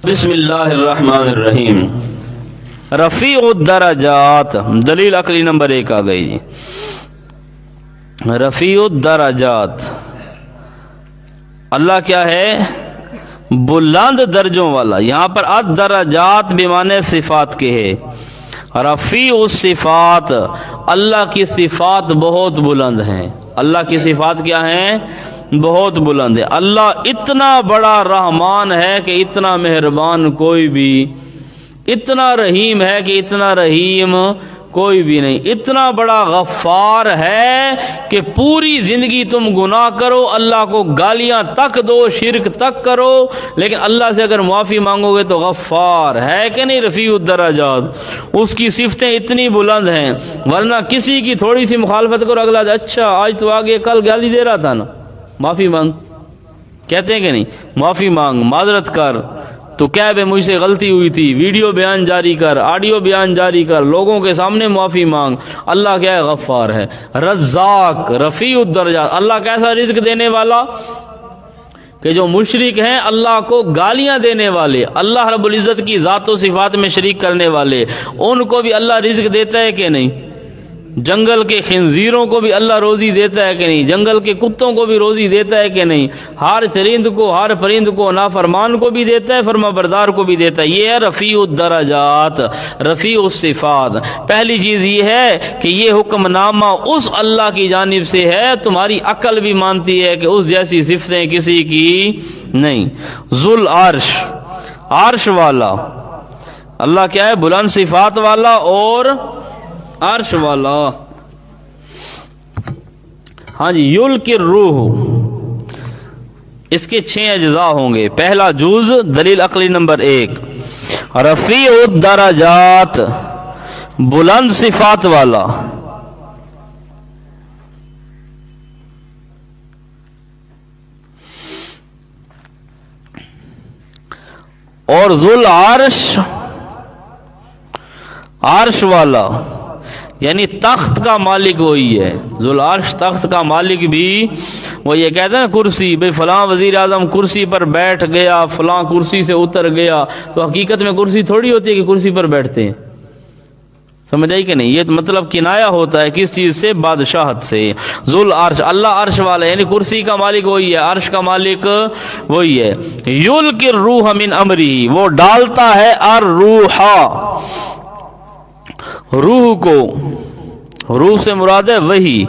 بسم اللہ الرحمن الرحیم۔ رفیع الدرجات، دلیل عقلی نمبر 1 آ گئی جی۔ رفیع الدرجات، اللہ کیا ہے؟ بلند درجوں والا۔ یہاں پر الدرجات بمعنی صفات کے ہے۔ رفیع الصفات، اللہ کی صفات بہت بلند ہیں۔ اللہ کی صفات کیا ہیں؟ بہت بلند ہے۔ اللہ اتنا بڑا رحمان ہے کہ اتنا مہربان کوئی بھی، اتنا رحیم ہے کہ اتنا رحیم کوئی بھی نہیں، اتنا بڑا غفار ہے کہ پوری زندگی تم گناہ کرو، اللہ کو گالیاں تک دو، شرک تک کرو، لیکن اللہ سے اگر معافی مانگو گے تو غفار ہے کہ نہیں؟ رفیع الدرجات، اس کی صفتیں اتنی بلند ہیں، ورنہ کسی کی تھوڑی سی مخالفت کرو، اگلا اچھا آج تو آگے کل گالی دے رہا تھا نا، معافی مانگ، کہتے ہیں کہ نہیں؟ معافی مانگ، معذرت کر، تو کہہ بے مجھ سے غلطی ہوئی تھی، ویڈیو بیان جاری کر، آڈیو بیان جاری کر، لوگوں کے سامنے معافی مانگ۔ اللہ کیا ہے؟ غفار ہے۔ رزاق، رفیع الدرجات، اللہ کیسا رزق دینے والا کہ جو مشرک ہیں اللہ کو گالیاں دینے والے، اللہ رب العزت کی ذات و صفات میں شریک کرنے والے، ان کو بھی اللہ رزق دیتا ہے کہ نہیں؟ جنگل کے خنزیروں کو بھی اللہ روزی دیتا ہے کہ نہیں؟ جنگل کے کتوں کو بھی روزی دیتا ہے کہ نہیں؟ ہر چرند کو، ہر پرند کو، نافرمان کو بھی دیتا ہے، فرما بردار کو بھی دیتا ہے۔ یہ ہے رفیع الدرجات، رفیع الصفات۔ پہلی چیز یہ ہے کہ یہ حکم نامہ اس اللہ کی جانب سے ہے، تمہاری عقل بھی مانتی ہے کہ اس جیسی صفتیں کسی کی نہیں۔ ذو العرش، عرش والا، اللہ کیا ہے؟ بلند صفات والا اور عرش والا۔ ہاں جی، یلقی الروح، اس کے 6 اجزاء ہوں گے۔ پہلا جز، دلیل عقلی نمبر 1، رفیع الدرجات، بلند صفات والا، اور ذو العرش، عرش والا، یعنی تخت کا مالک وہی ہے۔ ذو العرش، تخت کا مالک بھی وہ یہ کہتے ہیں نا، کرسی، بھئی فلاں وزیر اعظم کرسی پر بیٹھ گیا، فلاں کرسی سے اتر گیا، تو حقیقت میں کرسی تھوڑی ہوتی ہے کہ کرسی پر بیٹھتے ہیں، سمجھ آئی کہ نہیں؟ یہ مطلب کنایا ہوتا ہے کس چیز سے؟ بادشاہت سے۔ ذو العرش، اللہ عرش والا، یعنی کرسی کا مالک وہی ہے، عرش کا مالک وہی ہے۔ یلقی الروح من امرہ، وہ ڈالتا ہے الروح، روح کو، روح سے مراد ہے وحی،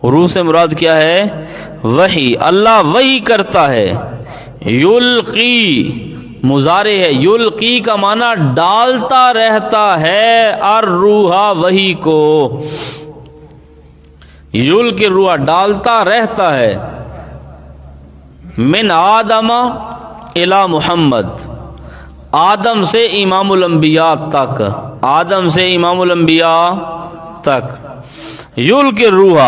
روح سے مراد کیا ہے؟ وحی، اللہ وحی کرتا ہے۔ یلقی مضارع ہے، یلقی کا معنی ڈالتا رہتا ہے، الروح وحی کو، یلقی الروح ڈالتا رہتا ہے، من آدم الی محمد، آدم سے امام الانبیاء تک، آدم سے امام الانبیاء تک۔ یلقی الروح،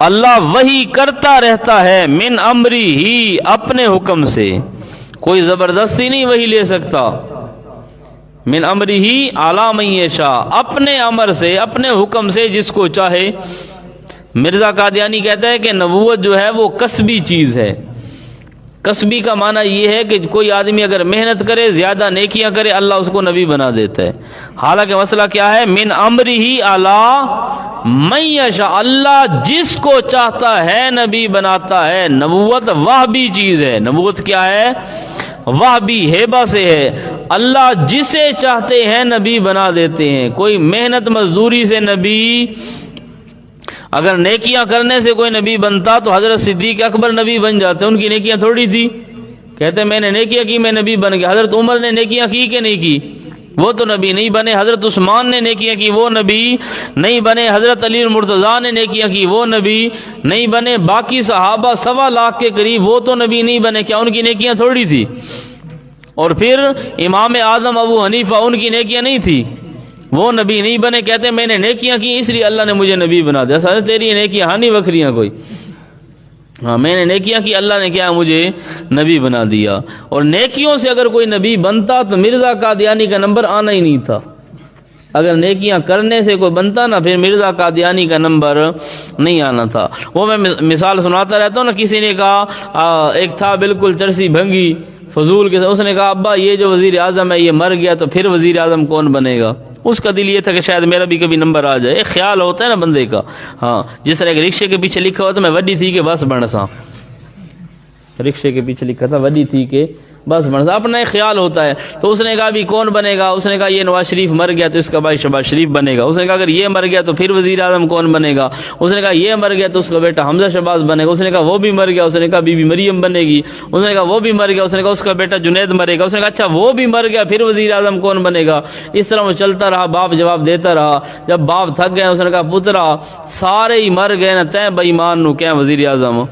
اللہ وحی کرتا رہتا ہے، من امری ہی، اپنے حکم سے، کوئی زبردستی نہیں وحی لے سکتا۔ من امری ہی اعلی من یشاء، اپنے امر سے، اپنے حکم سے جس کو چاہے۔ مرزا قادیانی کہتا ہے کہ نبوت جو ہے وہ کسبی چیز ہے۔ کسبی کا معنی یہ ہے کہ کوئی آدمی اگر محنت کرے، زیادہ نیکیاں کرے، اللہ اس کو نبی بنا دیتا ہے۔ حالانکہ مسئلہ کیا ہے؟ من امرہ اعلی من یشاء، اللہ جس کو چاہتا ہے نبی بناتا ہے۔ نبوت وہبی چیز ہے۔ نبوت کیا ہے؟ وہبی، ہیبہ سے ہے۔ اللہ جسے چاہتے ہیں نبی بنا دیتے ہیں۔ کوئی محنت مزدوری سے نبی، اگر نیکیاں کرنے سے کوئی نبی بنتا تو حضرت صدیق اکبر نبی بن جاتے، ان کی نیکیاں تھوڑی تھی، کہتے میں نے نیکیاں کی میں نبی بن گیا۔ حضرت عمر نے نیکیاں کی کہ نہیں کی؟ وہ تو نبی نہیں بنے۔ حضرت عثمان نے نیکیاں کی، وہ نبی نہیں بنے۔ حضرت علی المرتضیٰ نے نیکیاں کی، وہ نبی نہیں بنے۔ باقی صحابہ 1.25 لاکھ کے قریب، وہ تو نبی نہیں بنے، کیا ان کی نیکیاں تھوڑی تھی؟ اور پھر امام اعظم ابو حنیفہ، ان کی نیکیاں نہیں تھی، وہ نبی نہیں بنے۔ کہتے میں نے نیکیاں کی اس لیے اللہ نے مجھے نبی بنا دیا۔ سارے تیری نیکیاں ہاں نہیں وکھریاں کوئی، ہاں میں نے نیکیاں کی، اللہ نے کیا مجھے نبی بنا دیا۔ اور نیکیوں سے اگر کوئی نبی بنتا تو مرزا قادیانی کا نمبر آنا ہی نہیں تھا۔ اگر نیکیاں کرنے سے کوئی بنتا نا، پھر مرزا قادیانی کا نمبر نہیں آنا تھا۔ وہ میں مثال سناتا رہتا ہوں نا، کسی نے کہا ایک تھا بالکل چرسی بھنگی، فضول کے. اس نے کہا ابا یہ جو وزیر اعظم ہے یہ مر گیا تو پھر وزیر اعظم کون بنے گا؟ اس کا دل یہ تھا کہ شاید میرا بھی کبھی نمبر آ جائے. ایک خیال ہوتا ہے نا بندے کا. ہاں جس طرح ایک رکشے کے پیچھے لکھا ہوا تو میں وڈی تھی کہ بس بن سا, رکشے کے پیچھے لکھا تھا وڈی تھی کہ بس بن سا, اپنا ایک خیال ہوتا ہے. تو اس نے کہا بھی کون بنے گا؟ اس نے کہا یہ نواز شریف مر گیا تو اس کا بھائی شہباز شریف بنے گا. اس نے کہا اگر یہ مر گیا تو پھر وزیر اعظم کون بنے گا؟ اس نے کہا یہ مر گیا تو اس کا بیٹا حمزہ شہباز بنے گا. اس نے کہا وہ بھی مر گیا. اس نے کہا بی بی مریم بنے گی. اس نے کہا وہ بھی مر گیا. اس نے کہا اس کا بیٹا جنید مرے گا. اس نے کہا اچھا وہ بھی مر گیا پھر وزیر اعظم کون بنے گا؟ اس طرح وہ چلتا رہا. باپ جواب دیتا رہا. جب باپ تھک گئے اس نے کہا پترا سارے ہی مر گئے نا, تے بے ایمان نو کیا وزیر اعظم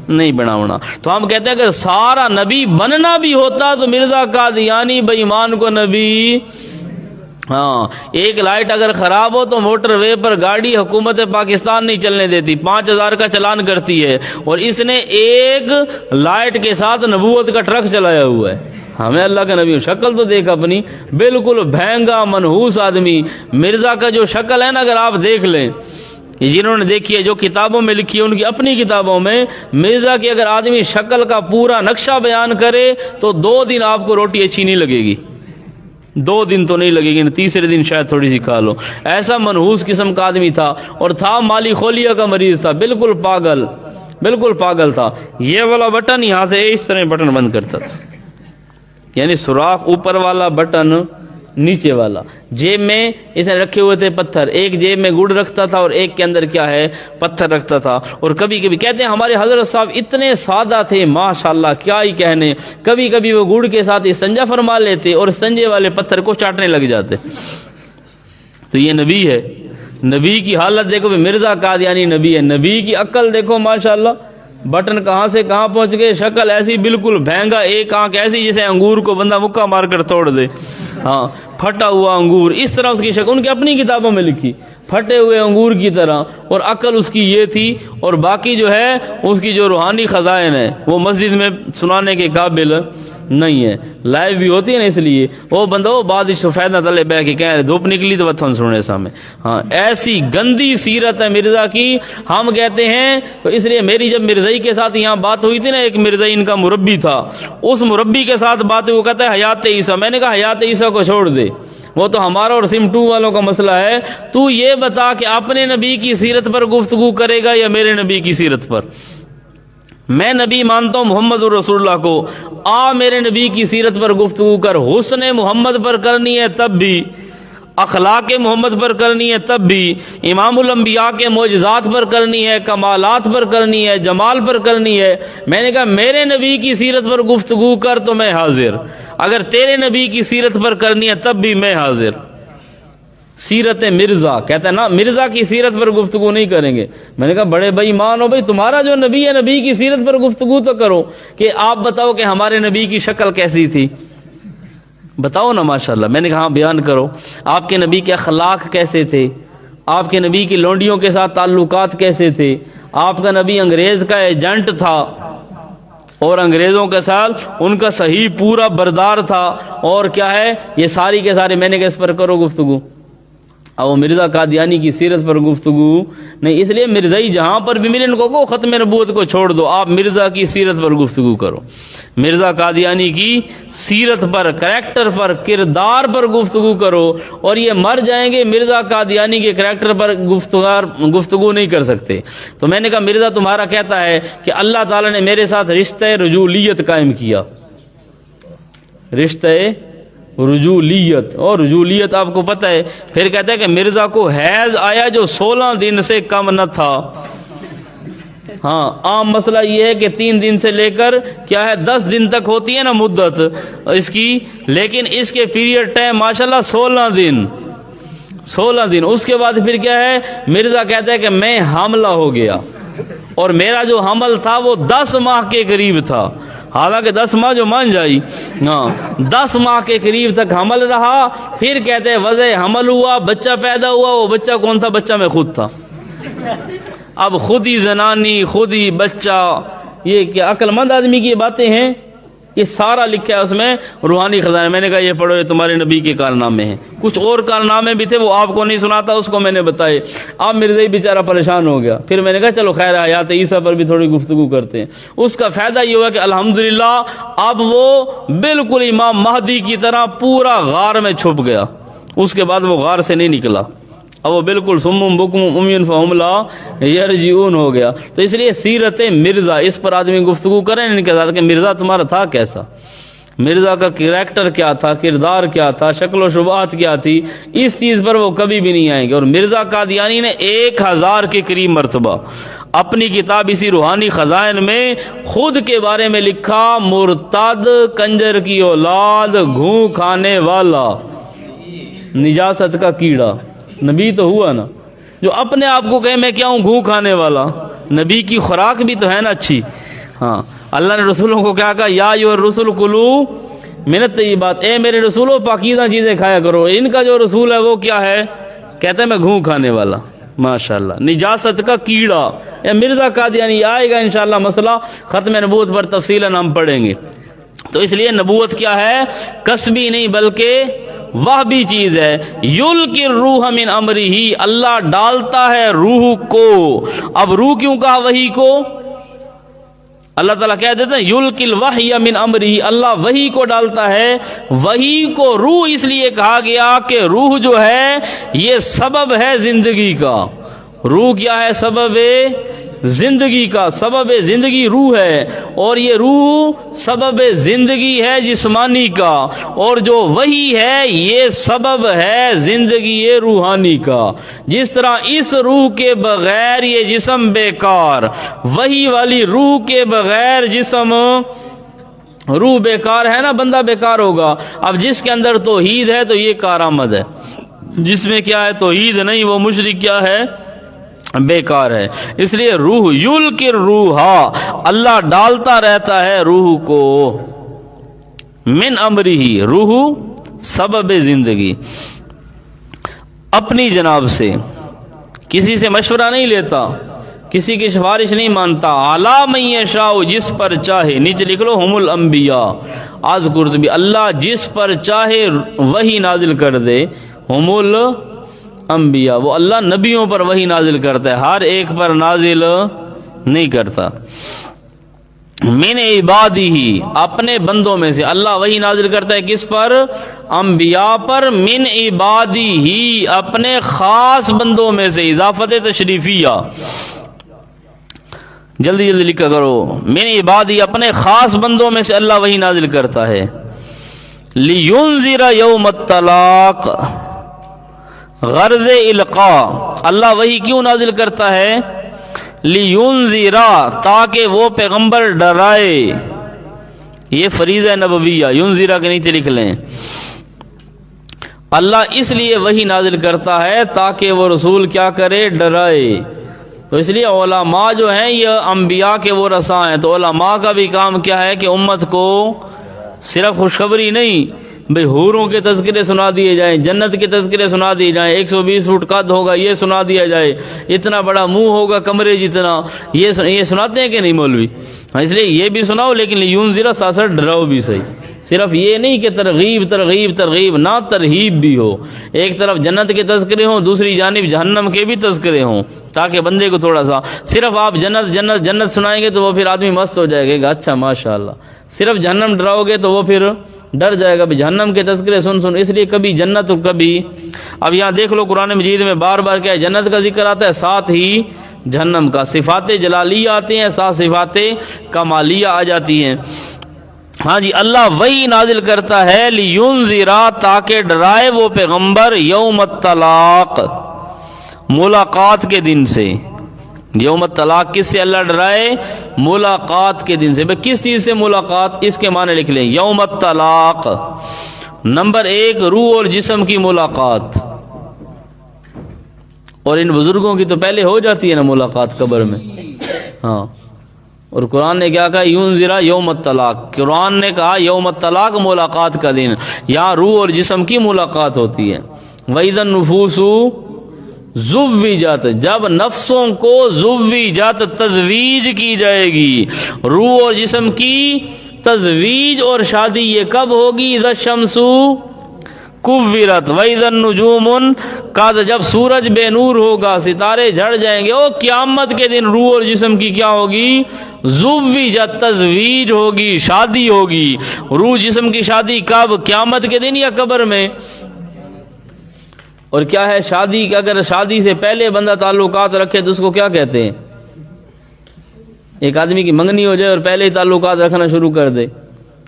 نہیں بناونا. تو ہم کہتے ہیں اگر سارا نبی بننا بھی ہوتا تو مرزا قادیانی بے ایمان کو نبی. ہاں ایک لائٹ اگر خراب ہو تو موٹر وے پر گاڑی حکومت پاکستان نہیں چلنے دیتی, 5000 کا چلان کرتی ہے, اور اس نے ایک لائٹ کے ساتھ نبوت کا ٹرک چلایا ہوا ہے. ہمیں اللہ کا نبی شکل تو دیکھ اپنی, بالکل بھینگا منحوس آدمی. مرزا کا جو شکل ہے نا اگر آپ دیکھ لیں, جنہوں نے دیکھی ہے جو کتابوں میں لکھی ہے ان کی اپنی کتابوں میں, مرزا کی اگر آدمی شکل کا پورا نقشہ بیان کرے تو 2 دن آپ کو روٹی اچھی نہیں لگے گی. 2 دن تو نہیں لگے گی, تیسرے دن شاید تھوڑی سی کھا لو. ایسا منحوس قسم کا آدمی تھا, اور تھا مالی خولیا کا مریض تھا, بالکل پاگل, بالکل پاگل تھا. یہ والا بٹن یہاں سے اس طرح بٹن بند کرتا تھا, یعنی سوراخ اوپر والا بٹن نیچے والا. جیب میں اس نے رکھے ہوئے تھے پتھر, ایک جیب میں گڑ رکھتا تھا اور ایک کے اندر کیا ہے پتھر رکھتا تھا. اور کبھی کبھی کہتے ہیں ہمارے حضرت صاحب اتنے سادہ تھے ماشاءاللہ کیا ہی کہنے, کبھی کبھی وہ گڑ کے ساتھ استنجا فرما لیتے اور استنجے والے پتھر کو چاٹنے لگ جاتے. تو یہ نبی ہے, نبی کی حالت دیکھو, مرزا قادیانی نبی ہے. نبی کی عقل دیکھو ماشاءاللہ, بٹن کہاں سے کہاں پہنچ گئے. شکل ایسی بالکل بھینگا, ایک آنکھ ایسی جیسے انگور کو بندہ مکہ مار کر توڑ دے. ہاں پھٹا ہوا انگور, اس طرح اس کی شکل ان کی اپنی کتابوں میں لکھی, پھٹے ہوئے انگور کی طرح. اور عقل اس کی یہ تھی, اور باقی جو ہے اس کی جو روحانی خزائن ہے وہ مسجد میں سنانے کے قابل نہیں ہے. لائیو بھی ہوتی ہے نا, اس لیے وہ بندہ وہ بعد سفید نہ تلے بہ کے کہہ رہے دھوپ نکلی تو بتن سننے سامنے. ہاں ایسی گندی سیرت ہے مرزا کی. ہم کہتے ہیں تو اس لیے میری جب مرزائی کے ساتھ یہاں بات ہوئی تھی نا, ایک مرزائی ان کا مربی تھا, اس مربی کے ساتھ بات ہوئی, وہ کہتا ہے حیات عیسیٰ. میں نے کہا حیات عیسیٰ کو چھوڑ دے, وہ تو ہمارا اور سم 2 والوں کا مسئلہ ہے. تو یہ بتا کہ اپنے نبی کی سیرت پر گفتگو کرے گا یا میرے نبی کی سیرت پر؟ میں نبی مانتا ہوں محمد رسول اللہ کو, میرے نبی کی سیرت پر گفتگو کر. حسن محمد پر کرنی ہے تب بھی, اخلاق محمد پر کرنی ہے تب بھی, امام الانبیاء کے معجزات پر کرنی ہے, کمالات پر کرنی ہے, جمال پر کرنی ہے. میں نے کہا میرے نبی کی سیرت پر گفتگو کر تو میں حاضر, اگر تیرے نبی کی سیرت پر کرنی ہے تب بھی میں حاضر. سیرت مرزا کہتا ہے نا, مرزا کی سیرت پر گفتگو نہیں کریں گے. میں نے کہا بڑے بھائی مان ہو بھائی, تمہارا جو نبی ہے نبی کی سیرت پر گفتگو تو کرو, کہ آپ بتاؤ کہ ہمارے نبی کی شکل کیسی تھی, بتاؤ نا ماشاءاللہ. میں نے کہا بیان کرو, آپ کے نبی کے اخلاق کیسے تھے, آپ کے نبی کی لونڈیوں کے ساتھ تعلقات کیسے تھے, آپ کا نبی انگریز کا ایجنٹ تھا اور انگریزوں کے ساتھ ان کا صحیح پورا بردار تھا, اور کیا ہے یہ ساری کے سارے. میں نے کہا اس پر کرو گفتگو. اب وہ مرزا قادیانی کی سیرت پر گفتگو نہیں, اس لیے مرزائی جہاں پر بھی ملے ان کو ختم نبوت کو چھوڑ دو, آپ مرزا کی سیرت پر گفتگو کرو. مرزا قادیانی کی سیرت پر, کریکٹر پر, کردار پر گفتگو کرو. اور یہ مر جائیں گے مرزا قادیانی کے کریکٹر پر گفتگو نہیں کر سکتے. تو میں نے کہا مرزا تمہارا کہتا ہے کہ اللہ تعالیٰ نے میرے ساتھ رشتہ رجولیت قائم کیا, رشتہ رجولیت. اور رجولیت آپ کو پتہ ہے. پھر کہتا ہے کہ مرزا کو حیض آیا جو 16 دن سے کم نہ تھا. ہاں عام مسئلہ یہ ہے کہ 3 دن سے لے کر کیا ہے 10 دن تک ہوتی ہے نا مدت اس کی, لیکن اس کے پیریڈ ٹائم ماشاءاللہ 16 دن. 16 دن. اس کے بعد پھر کیا ہے, مرزا کہتا ہے کہ میں حاملہ ہو گیا, اور میرا جو حمل تھا وہ 10 ماہ کے قریب تھا. حالانکہ 10 ماہ جو مان جائی, ہاں 10 ماہ کے قریب تک حمل رہا. پھر کہتے ہیں وضع حمل ہوا, بچہ پیدا ہوا. وہ بچہ کون تھا؟ بچہ میں خود تھا. اب خود ہی زنانی, خود ہی بچہ, یہ کیا عقل مند آدمی کی باتیں ہیں؟ یہ سارا لکھا ہے اس میں روحانی خزانہ. میں نے کہا یہ پڑھو، یہ تمہارے نبی کے کارنامے ہیں. کچھ اور کارنامے بھی تھے وہ آپ کو نہیں سناتا، اس کو میں نے بتائے. اب مرزا بیچارہ پریشان ہو گیا. پھر میں نے کہا چلو خیر حیات عیسیٰ پر بھی تھوڑی گفتگو کرتے ہیں. اس کا فائدہ یہ ہوا کہ الحمدللہ اب وہ بالکل امام مہدی کی طرح پورا غار میں چھپ گیا. اس کے بعد وہ غار سے نہیں نکلا. اب وہ بالکل سمم بکم امیون فہم لا یرجعون ہو گیا. تو اس لیے سیرت مرزا، اس پر آدمی گفتگو کریں ان کے ساتھ کہ مرزا تمہارا تھا کیسا، مرزا کا کریکٹر کیا تھا، کردار کیا تھا، شکل و شبہات کیا تھی. اس چیز پر وہ کبھی بھی نہیں آئیں گے. اور مرزا قادیانی نے 1000 کے قریب مرتبہ اپنی کتاب اسی روحانی خزائن میں خود کے بارے میں لکھا، مرتد، کنجر کی اولاد، گھوں کھانے والا، نجاست کا کیڑا. نبی تو ہوا نا جو اپنے آپ کو کہے میں کیا ہوں، گھوں کھانے والا. نبی کی خوراک بھی تو ہے نا اچھی. ہاں اللہ نے رسولوں کو کیا کہا، یا ایھا الرسل کلوا من الطیبات، اے میرے رسولوں پاکیزہ چیزیں کھایا کرو. ان کا جو رسول ہے وہ کیا ہے، کہتے ہیں میں گھوں کھانے والا. ماشاءاللہ، نجاست کا کیڑا. اے مرزا قادیانی آئے گا انشاءاللہ مسئلہ ختم نبوت پر تفصیلاً ہم پڑھیں گے. تو اس لیے نبوت کیا ہے، کسبی نہیں بلکہ وہ بھی چیز ہے. یلقی الروح من امرہ، اللہ ڈالتا ہے روح کو. اب روح کیوں کہا وحی کو؟ اللہ تعالیٰ کہہ دیتے ہیں یلقی الوحی من امرہ، اللہ وحی کو ڈالتا ہے. وحی کو روح اس لیے کہا گیا کہ روح جو ہے یہ سبب ہے زندگی کا. روح کیا ہے، سبب زندگی کا. سبب زندگی روح ہے، اور یہ روح سبب زندگی ہے جسمانی کا. اور جو وحی ہے یہ سبب ہے زندگی روحانی کا. جس طرح اس روح کے بغیر یہ جسم بیکار، وحی والی روح کے بغیر جسم، روح بیکار ہے نا، بندہ بیکار ہوگا. اب جس کے اندر توحید ہے تو یہ کارآمد ہے، جس میں کیا ہے توحید نہیں وہ مشرک کیا ہے، بیکار ہے. اس لیے روح یلقی الروح، اللہ ڈالتا رہتا ہے روح کو. من امرہ، روح سبب زندگی. اپنی جناب سے کسی سے مشورہ نہیں لیتا، کسی کی سفارش نہیں مانتا. اعلی من یشاء، جس پر چاہے. نیچے لکھ لو ہم الانبیاء. آج قرطبی، اللہ جس پر چاہے وحی نازل کر دے. ہم الانبیاء، وہ اللہ نبیوں پر وحی نازل کرتا ہے، ہر ایک پر نازل نہیں کرتا. من عبادہ، اپنے بندوں میں سے اللہ وحی نازل کرتا ہے. کس پر؟ انبیاء پر. من عبادہ، اپنے خاص بندوں میں سے. اضافت تشریفیہ، جلدی جلدی لکھا کرو. من عبادہ، اپنے خاص بندوں میں سے اللہ وحی نازل کرتا ہے. لینذر یوم الطلاق، غرض القاء، اللہ وحی کیوں نازل کرتا ہے؟ لینذر، تاکہ وہ پیغمبر ڈرائے. یہ فریضہ نبویہ، ینذر کے نیچے لکھ لیں. اللہ اس لیے وحی نازل کرتا ہے تاکہ وہ رسول کیا کرے، ڈرائے. تو اس لیے علماء جو ہیں یہ انبیاء کے وہ رساں ہیں. تو علماء کا بھی کام کیا ہے کہ امت کو صرف خوشخبری نہیں، بھئی حوروں کے تذکرے سنا دیے جائیں، جنت کے تذکرے سنا دیے جائیں، 120 فٹ قد ہوگا یہ سنا دیا جائے، اتنا بڑا منہ ہوگا کمرے جتنا، یہ سناتے ہیں کہ نہیں مولوی؟ اس لیے یہ بھی سناؤ، لیکن لینذر ساتھ ساتھ ڈراؤ بھی صحیح. صرف یہ نہیں کہ ترغیب ترغیب ترغیب، نہ ترہیب بھی ہو. ایک طرف جنت کے تذکرے ہوں، دوسری جانب جہنم کے بھی تذکرے ہوں، تاکہ بندے کو تھوڑا سا، صرف آپ جنت جنت جنت سنائیں گے تو وہ پھر آدمی مست ہو جائے گا، اچھا ماشاءاللہ. صرف جہنم ڈراؤ گے تو وہ پھر ڈر جائے گا. بھی جہنم کے تذکرے سن سن، اس لیے کبھی جنت کبھی. اب یہاں دیکھ لو قرآن مجید میں بار بار کیا ہے، جنت کا ذکر آتا ہے، ساتھ ہی جہنم کا. صفات جلالیہ آتے ہیں، ساتھ صفات کمالیہ آ جاتی ہیں. ہاں جی، اللہ وہی نازل کرتا ہے لینذر، تاکہ ڈرائے وہ پیغمبر یوم الطلاق، ملاقات کے دن سے. یوم الطلاق کس سے اللہ ڈرائے؟ ملاقات کے دن سے. بھئی کس چیز سے ملاقات؟ اس کے معنی لکھ لیں. یوم الطلاق، نمبر 1 روح اور جسم کی ملاقات. اور ان بزرگوں کی تو پہلے ہو جاتی ہے نا ملاقات قبر میں. ہاں، اور قرآن نے کیا کہا؟ ینذر یوم الطلاق. قرآن نے کہا یوم الطلاق ملاقات کا دن. یہاں روح اور جسم کی ملاقات ہوتی ہے. وَإِذَا النُّفُوسُ زُوِّجَتْ، جب نفسوں کو زُوِّجَتْ، تزویج کی جائے گی، روح اور جسم کی تزویج اور شادی یہ کب ہوگی؟ اذا الشمس کوورت واذا النجوم انکدرت، جب سورج بے نور ہوگا، ستارے جھڑ جائیں گے، او قیامت کے دن روح اور جسم کی کیا ہوگی؟ زوجت، تزویج ہوگی، شادی ہوگی۔ روح جسم کی شادی کب؟ قیامت کے دن یا قبر میں؟ اور کیا ہے شادی؟ اگر شادی سے پہلے بندہ تعلقات رکھے تو اس کو کیا کہتے ہیں؟ ایک آدمی کی منگنی ہو جائے اور پہلے ہی تعلقات رکھنا شروع کر دے،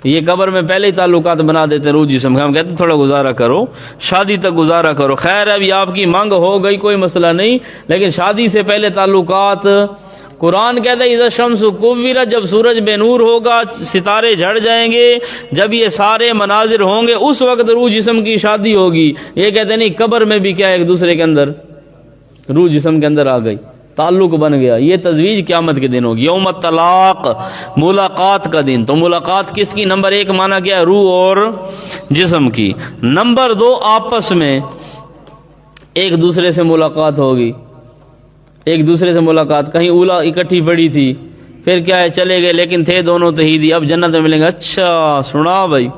یہ قبر میں پہلے ہی تعلقات بنا دیتے روح جسم کا، ہم کہتے ہیں تھوڑا گزارا کرو، شادی تک گزارا کرو، خیر ابھی آپ کی مانگ ہو گئی کوئی مسئلہ نہیں، لیکن شادی سے پہلے تعلقات۔ قرآن کہتا ہے اذا الشمس کوورت، جب سورج بے نور ہوگا، ستارے جھڑ جائیں گے، جب یہ سارے مناظر ہوں گے، اس وقت روح جسم کی شادی ہوگی۔ یہ کہتے ہیں نہیں، قبر میں بھی کیا ایک دوسرے کے اندر روح جسم کے اندر آ گئی، تعلق بن گیا۔ یہ تزویج قیامت کے دن ہوگی، یوم الطلاق، ملاقات کا دن۔ تو ملاقات کس کی؟ نمبر ایک مانا کیا ہے؟ روح اور جسم کی۔ نمبر دو، آپس میں ایک دوسرے سے ملاقات ہوگی، ایک دوسرے سے ملاقات۔ کہیں اولا اکٹھی پڑی تھی، پھر کیا ہے چلے گئے، لیکن تھے دونوں توحیدی، اب جنت میں ملیں گے۔ اچھا سنا بھائی،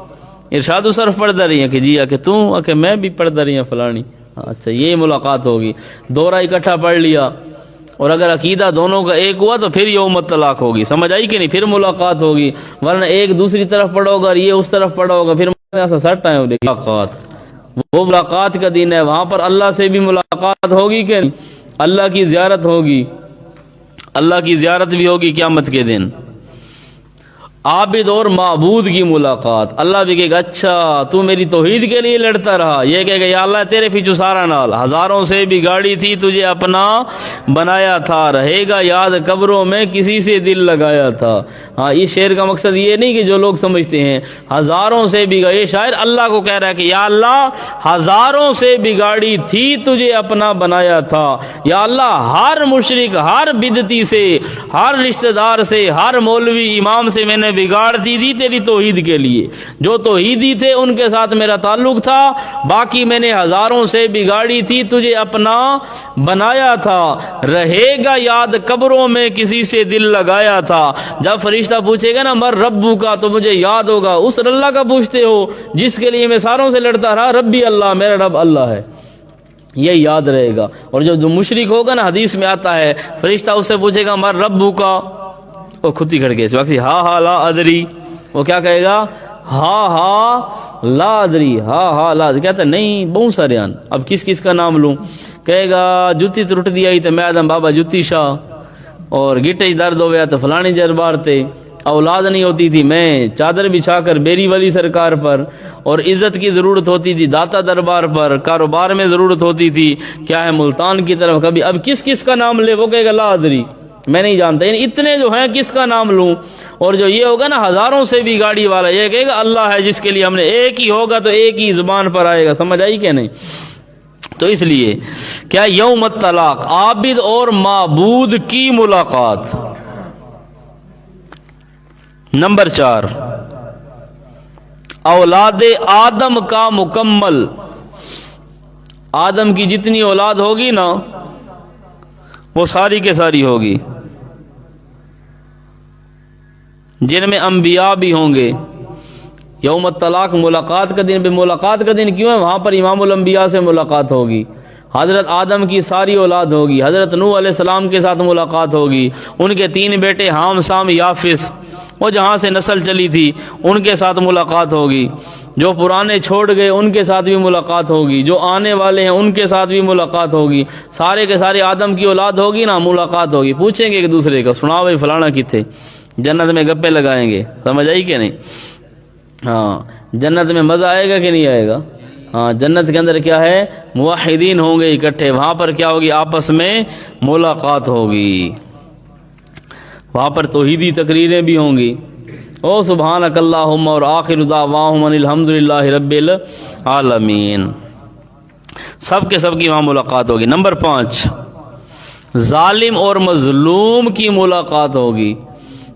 ارشاد و صرف پڑھتا رہی ہیں کہ جی کہ تم کہ میں بھی پڑھتا رہی ہوں فلانی، اچھا یہ ملاقات ہوگی۔ دورہ اکٹھا پڑھ لیا، اور اگر عقیدہ دونوں کا ایک ہوا تو پھر یوم الطلاق ہوگی، سمجھ آئی کہ نہیں؟ پھر ملاقات ہوگی، ورنہ ایک دوسری طرف پڑھو گا اور یہ اس طرف پڑھو گا، پھر سٹ آئے ملاقات۔ وہ ملاقات کا دن ہے، وہاں پر اللہ سے بھی ملاقات ہوگی کہ نہیں؟ اللہ کی زیارت ہوگی، اللہ کی زیارت بھی ہوگی قیامت کے دن۔ عابد اور معبود کی ملاقات، اللہ بھی کہے گا اچھا تو میری توحید کے لیے لڑتا رہا، یہ کہے گا یا اللہ تیرے پیچھے سارا نال، ہزاروں سے بھی گاڑی تھی تجھے اپنا بنایا تھا، رہے گا یاد قبروں میں کسی سے دل لگایا تھا۔ ہاں اس شعر کا مقصد یہ نہیں کہ جو لوگ سمجھتے ہیں ہزاروں سے بھی، یہ شاعر اللہ کو کہہ رہا ہے کہ یا اللہ ہزاروں سے بگاڑی تھی تجھے اپنا بنایا تھا، یا اللہ ہر مشرک، ہر بدعتی سے، ہر رشتہ دار سے، ہر مولوی امام سے میں نے بگاڑ دی تھی تیری توحید کے لیے، جو توحیدی تھے ان کے ساتھ میرا تعلق تھا، باقی میں نے ہزاروں سے بگاڑی تھی تجھے اپنا بنایا تھا، رہے گا یاد قبروں میں کسی سے دل لگایا تھا۔ جب فرشتہ پوچھے گا نا مر ربو کا، تو مجھے یاد ہوگا اس اللہ کا پوچھتے ہو جس کے لیے میں ساروں سے لڑتا رہا، ربی اللہ، میرا رب اللہ ہے، یہ یاد رہے گا۔ اور جو مشرک ہوگا نا، حدیث میں آتا ہے فرشتہ اس سے پوچھے گا مر ربو کا، وہ خود ہی کھڑ کے اس وقت ہاں ہاں لا ادری، وہ کیا کہے گا؟ ہاں ہاں لا ادری، ہاں ہاں لا ادری، کہتا ہے نہیں بہت سارے آن، اب کس کس کا نام لوں؟ کہے گا جتی ٹوٹ دی آئی تو میں آدم بابا جتی شاہ، اور گٹے درد ہو گیا تو فلانی دربار تے، اولاد نہیں ہوتی تھی میں چادر بچھا کر بیری والی سرکار پر، اور عزت کی ضرورت ہوتی تھی داتا دربار پر، کاروبار میں ضرورت ہوتی تھی کیا ہے ملتان کی طرف کبھی، اب کس کس کا نام لے؟ وہ کہے گا لا ادری، میں نہیں جانتا، یعنی اتنے جو ہیں کس کا نام لوں؟ اور جو یہ ہوگا نا ہزاروں سے بھی گاڑی والا، یہ کہے گا اللہ ہے جس کے لیے ہم نے، ایک ہی ہوگا تو ایک ہی زبان پر آئے گا، سمجھ آئی کہ نہیں؟ تو اس لیے کیا یوم الطلاق، عابد اور معبود کی ملاقات۔ نمبر 4، اولاد آدم کا مکمل، آدم کی جتنی اولاد ہوگی نا وہ ساری کے ساری ہوگی، جن میں انبیاء بھی ہوں گے۔ یوم الطلاق ملاقات کا دن، ملاقات کا دن کیوں ہے؟ وہاں پر امام الانبیاء سے ملاقات ہوگی، حضرت آدم کی ساری اولاد ہوگی، حضرت نوح علیہ السلام کے ساتھ ملاقات ہوگی، ان کے 3 بیٹے حام، سام، یافس، وہ جہاں سے نسل چلی تھی ان کے ساتھ ملاقات ہوگی، جو پرانے چھوڑ گئے ان کے ساتھ بھی ملاقات ہوگی، جو آنے والے ہیں ان کے ساتھ بھی ملاقات ہوگی، سارے کے سارے آدم کی اولاد ہوگی نا، ملاقات ہوگی، پوچھیں گے ایک دوسرے کا سنا بھائی فلانا کتنے، جنت میں گپے لگائیں گے، سمجھ آئی کہ نہیں؟ ہاں جنت میں مزہ آئے گا کہ نہیں آئے گا؟ ہاں جنت کے اندر کیا ہے؟ موحدین ہوں گے اکٹھے، وہاں پر کیا ہوگی؟ آپس میں ملاقات ہوگی، وہاں پر توحیدی تقریریں بھی ہوں گی، او سبحانک اللہم، اور آخر دعواہم ان الحمدللہ رب العالمین، سب کے سب کی وہاں ملاقات ہوگی۔ نمبر 5، ظالم اور مظلوم کی ملاقات ہوگی،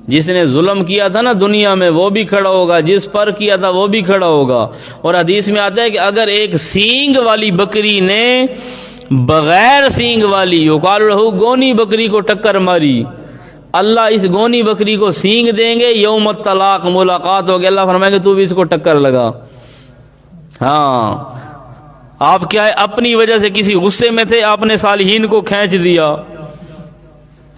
جس نے ظلم کیا تھا نا دنیا میں وہ بھی کھڑا ہوگا، جس پر کیا تھا وہ بھی کھڑا ہوگا، اور حدیث میں آتا ہے کہ اگر ایک سینگ والی بکری نے بغیر سینگ والی یقال لہو گونی بکری کو ٹکر ماری، اللہ اس گونی بکری کو سینگ دیں گے، یوم الطلاق ملاقات ہوگی، اللہ فرمائیں گے تو بھی اس کو ٹکر لگا۔ ہاں آپ کیا ہے، اپنی وجہ سے کسی غصے میں تھے، آپ نے صالحین کو کھینچ دیا،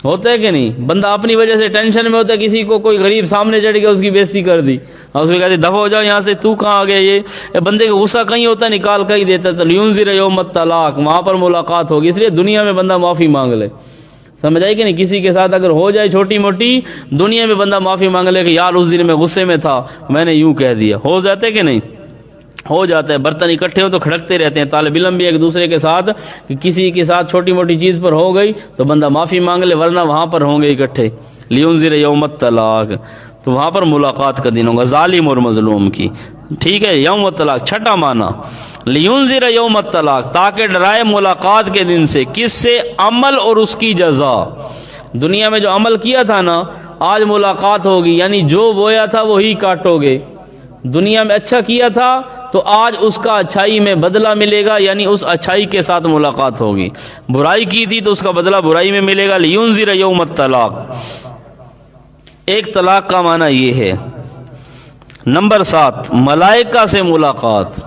ہوتا ہے کہ نہیں؟ بندہ اپنی وجہ سے ٹینشن میں ہوتا ہے، کسی کو کوئی غریب سامنے چڑھ گیا، اس کی بےزتی کر دی، اور اس کو کہتے دفع ہو جاؤ یہاں سے، تو کہاں آ گیا؟ یہ بندے کا غصہ کہیں ہوتا ہے، نکال کہیں دیتا ہے۔ لینذر یوم الطلاق، وہاں پر ملاقات ہوگی، اس لیے دنیا میں بندہ معافی مانگ لے، سمجھ آئی کہ نہیں؟ کسی کے ساتھ اگر ہو جائے چھوٹی موٹی، دنیا میں بندہ معافی مانگ لے کہ یار اس دن میں غصے میں تھا، میں نے یوں کہہ دیا، ہو جاتے کہ نہیں؟ ہو جاتا ہے۔ برتن اکٹھے ہو تو کھڑکتے رہتے ہیں، طالب علم بھی ایک دوسرے کے ساتھ، کہ کسی کے ساتھ چھوٹی موٹی چیز پر ہو گئی تو بندہ معافی مانگ لے، ورنہ وہاں پر ہوں گے اکٹھے۔ لینذر یوم الطلاق، تو وہاں پر ملاقات کا دن ہوگا ظالم اور مظلوم کی، ٹھیک ہے؟ یوم الطلاق چھٹا معنی، لینذر یوم الطلاق، تاکہ ڈرائے ملاقات کے دن سے، کس سے؟ عمل اور اس کی جزا۔ دنیا میں جو عمل کیا تھا نا، آج ملاقات ہوگی، یعنی جو بویا تھا وہی کاٹو گے۔ دنیا میں اچھا کیا تھا تو آج اس کا اچھائی میں بدلہ ملے گا، یعنی اس اچھائی کے ساتھ ملاقات ہوگی۔ برائی کی تھی تو اس کا بدلہ برائی میں ملے گا۔ لینذر یوم الطلاق، ایک طلاق کا معنی یہ ہے۔ نمبر 7، ملائکہ سے ملاقات۔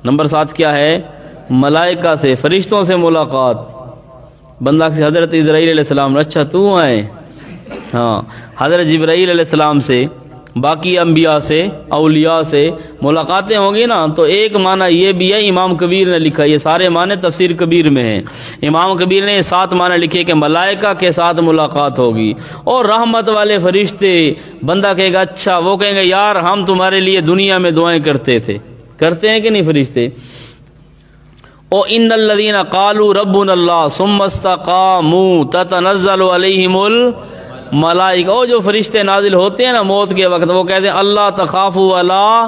نمبر 7 کیا ہے؟ ملائکہ سے، فرشتوں سے ملاقات۔ بندہ سے حضرت اسرائیل علیہ السلام، اچھا تو آئے؟ ہاں، حضرت جبرائیل علیہ السلام سے، باقی انبیاء سے، اولیاء سے ملاقاتیں ہوں گی نا، تو ایک معنی یہ بھی ہے، امام کبیر نے لکھا، یہ سارے معنی تفسیر کبیر میں ہیں، امام کبیر نے 7 معنی لکھے کہ ملائکہ کے ساتھ ملاقات ہوگی، اور رحمت والے فرشتے۔ بندہ کہے گا اچھا، وہ کہیں گے یار ہم تمہارے لیے دنیا میں دعائیں کرتے تھے، کرتے ہیں کہ نہیں فرشتے؟ او ان الذین قالوا ربنا اللہ ثم استقاموا تتنزل علیہم ملائکہ، او جو فرشتے نازل ہوتے ہیں نا موت کے وقت، وہ کہتے ہیں اللہ تخافوا ولا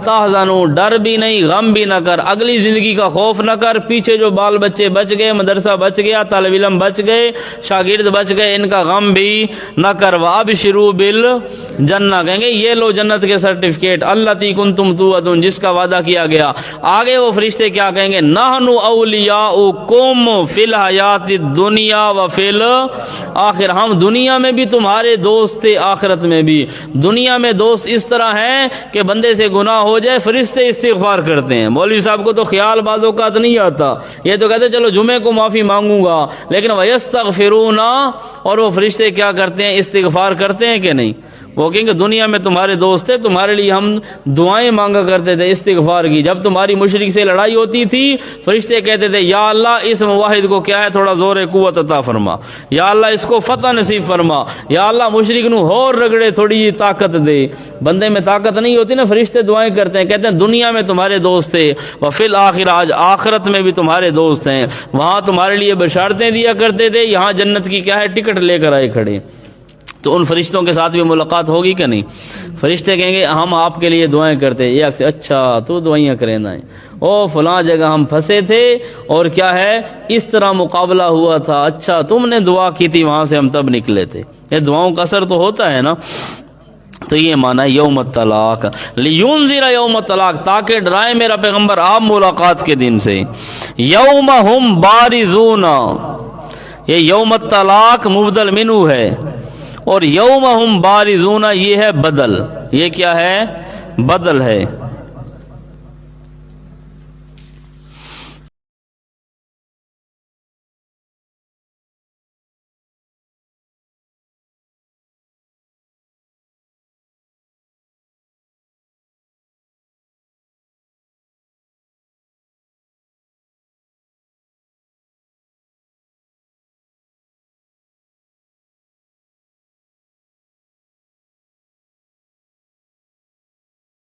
تحزنوا، ڈر بھی نہیں، غم بھی نہ کر، اگلی زندگی کا خوف نہ کر، پیچھے جو بال بچے بچ گئے، مدرسہ بچ گیا، طالب علم بچ گئے، شاگرد بچ گئے، ان کا غم بھی نہ کر۔ وابشروا بالجنہ، کہیں گے یہ لو جنت کے سرٹیفکیٹ، التی کنتم توعدون، جس کا وعدہ کیا گیا۔ آگے وہ فرشتے کیا کہیں گے؟ نحن اولیاؤکم فی الحیات الدنیا وفی الآخرہ، ہم دنیا میں بھی تمہارے دوست تھے، آخرت میں بھی۔ دنیا میں دوست اس طرح ہیں کہ بندے سے گناہ ہو جائے فرشتے استغفار کرتے ہیں۔ مولوی صاحب کو تو خیال بعض اوقات نہیں آتا، یہ تو کہتے چلو جمعے کو معافی مانگوں گا، لیکن وَيَسْتَغْفِرُونَ، اور وہ فرشتے کیا کرتے ہیں؟ استغفار کرتے ہیں کہ نہیں؟ وہ کہیں گے دنیا میں تمہارے دوست تھے، تمہارے لیے ہم دعائیں مانگا کرتے تھے استغفار کی۔ جب تمہاری مشرک سے لڑائی ہوتی تھی، فرشتے کہتے تھے یا اللہ اس موحد کو کیا ہے، تھوڑا زور قوت عطا فرما، یا اللہ اس کو فتح نصیب فرما، یا اللہ مشرک نو اور رگڑے، تھوڑی جی طاقت دے۔ بندے میں طاقت نہیں ہوتی نا، فرشتے دعائیں کرتے ہیں، کہتے ہیں دنیا میں تمہارے دوست تھے، وفی الآخرہ، آج آخرت میں بھی تمہارے دوست ہیں، وہاں تمہارے لیے بشارتیں دیا کرتے تھے، یہاں جنت کی کیا ہے، ٹکٹ لے کر آئے کھڑے۔ تو ان فرشتوں کے ساتھ بھی ملاقات ہوگی کہ نہیں؟ فرشتے کہیں گے ہم آپ کے لیے دعائیں کرتے ہیں، یہ اچھا تو دعائیں کریں نا، او فلاں جگہ ہم پھنسے تھے اور کیا ہے اس طرح مقابلہ ہوا تھا، اچھا تم نے دعا کی تھی وہاں سے ہم تب نکلے تھے۔ یہ دعاؤں کا اثر تو ہوتا ہے نا۔ تو یہ معنی یوم الطلاق، لینذر یوم الطلاق، تاکہ ڈرائے میرا پیغمبر آپ ملاقات کے دن سے۔ یوم ہم بارزون، یہ یوم الطلاق مبدل منہ ہے، اور یوم ہم بارزون یہ ہے بدل، یہ کیا ہے؟ بدل ہے۔